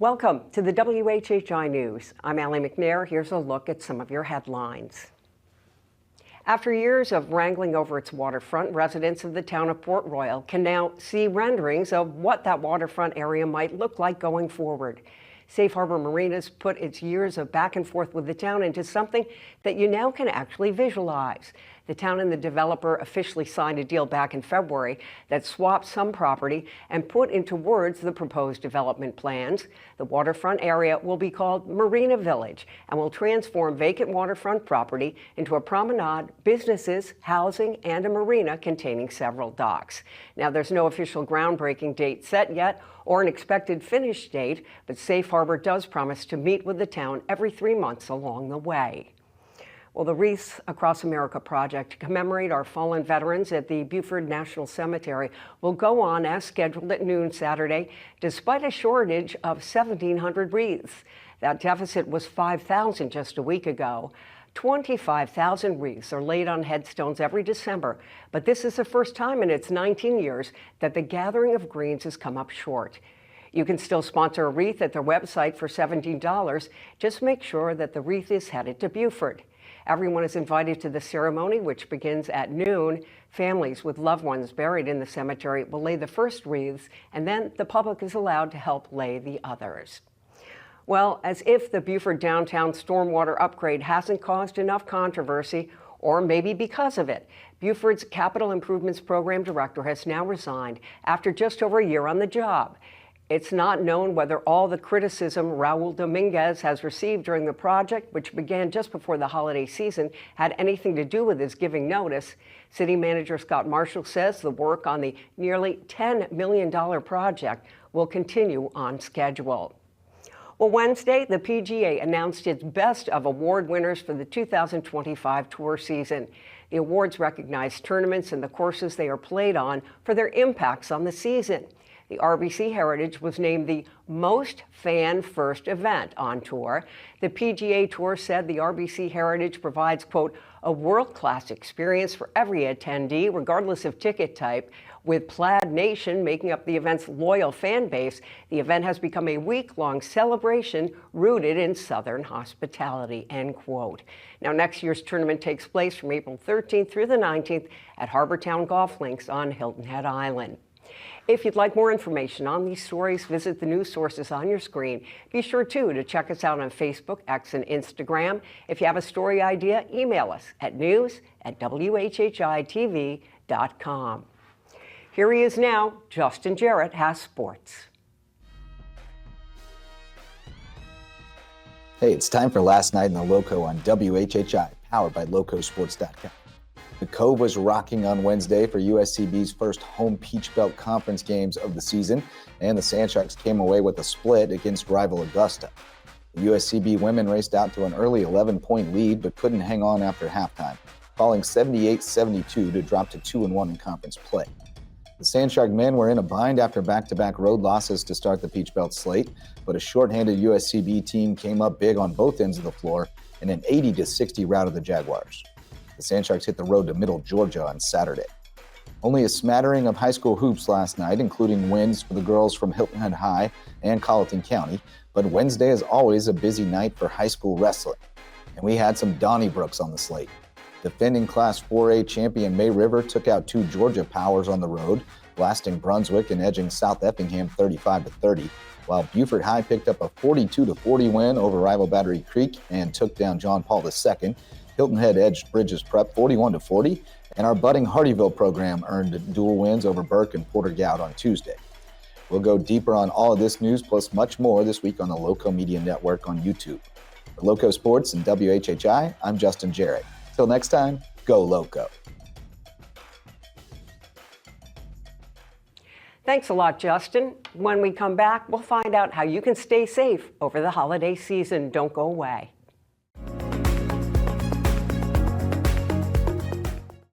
Welcome to the WHHI News. I'm Allie McNair. Here's a look at some of your headlines. After years of wrangling over its waterfront, residents of the town of Port Royal can now see renderings of what that waterfront area might look like going forward. Safe Harbor Marina's put its years of back and forth with the town into something that you now can actually visualize. The town and the developer officially signed a deal back in February that swapped some property and put into words the proposed development plans. The waterfront area will be called Marina Village and will transform vacant waterfront property into a promenade, businesses, housing, and a marina containing several docks. Now, there's no official groundbreaking date set yet or an expected finish date, but Safe Harbor does promise to meet with the town every 3 months along the way. Well, the Wreaths Across America project to commemorate our fallen veterans at the Beaufort National Cemetery will go on as scheduled at noon Saturday, despite a shortage of 1,700 wreaths. That deficit was 5,000 just a week ago. 25,000 wreaths are laid on headstones every December, but this is the first time in its 19 years that the gathering of greens has come up short. You can still sponsor a wreath at their website for $17. Just make sure that the wreath is headed to Beaufort. Everyone is invited to the ceremony, which begins at noon. Families with loved ones buried in the cemetery will lay the first wreaths, and then the public is allowed to help lay the others. Well, as if the Beaufort downtown stormwater upgrade hasn't caused enough controversy, or maybe because of it, Beaufort's Capital Improvements Program Director has now resigned after just over a year on the job. It's not known whether all the criticism Raul Dominguez has received during the project, which began just before the holiday season, had anything to do with his giving notice. City Manager Scott Marshall says the work on the nearly $10 million project will continue on schedule. Well, Wednesday, the PGA announced its best of award winners for the 2025 tour season. The awards recognize tournaments and the courses they are played on for their impacts on the season. The RBC Heritage was named the most fan-first event on tour. The PGA Tour said the RBC Heritage provides, quote, a world-class experience for every attendee, regardless of ticket type. With Plaid Nation making up the event's loyal fan base, the event has become a week-long celebration rooted in Southern hospitality, end quote. Now, next year's tournament takes place from April 13th through the 19th at Harbortown Golf Links on Hilton Head Island. If you'd like more information on these stories, visit the news sources on your screen. Be sure, too, to check us out on Facebook, X, and Instagram. If you have a story idea, email us at news@WHHITV.com. Here he is now. Justin Jarrett has sports. Hey, it's time for Last Night in the Loco on WHHI, powered by LowcoSports.com. The Cove was rocking on Wednesday for USCB's first home Peach Belt Conference games of the season, and the Sandsharks came away with a split against rival Augusta. The USCB women raced out to an early 11-point lead, but couldn't hang on after halftime, falling 78-72 to drop to 2-1 in conference play. The Sandshark men were in a bind after back-to-back road losses to start the Peach Belt slate, but a shorthanded USCB team came up big on both ends of the floor in an 80-60 rout of the Jaguars. The Sandsharks hit the road to Middle Georgia on Saturday. Only a smattering of high school hoops last night, including wins for the girls from Hilton Head High and Colleton County, but Wednesday is always a busy night for high school wrestling. And we had some Donnybrooks on the slate. Defending Class 4A champion May River took out two Georgia powers on the road, blasting Brunswick and edging South Effingham 35-30, while Beaufort High picked up a 42-40 win over rival Battery Creek and took down John Paul II. Hilton Head edged Bridges Prep 41-40, and our budding Hardyville program earned dual wins over Burke and Porter Goud on Tuesday. We'll go deeper on all of this news plus much more this week on the Lowco Media Network on YouTube. For Lowco Sports and WHHI, I'm Justin Jarrett. Till next time, go Lowco. Thanks a lot, Justin. When we come back, we'll find out how you can stay safe over the holiday season. Don't go away.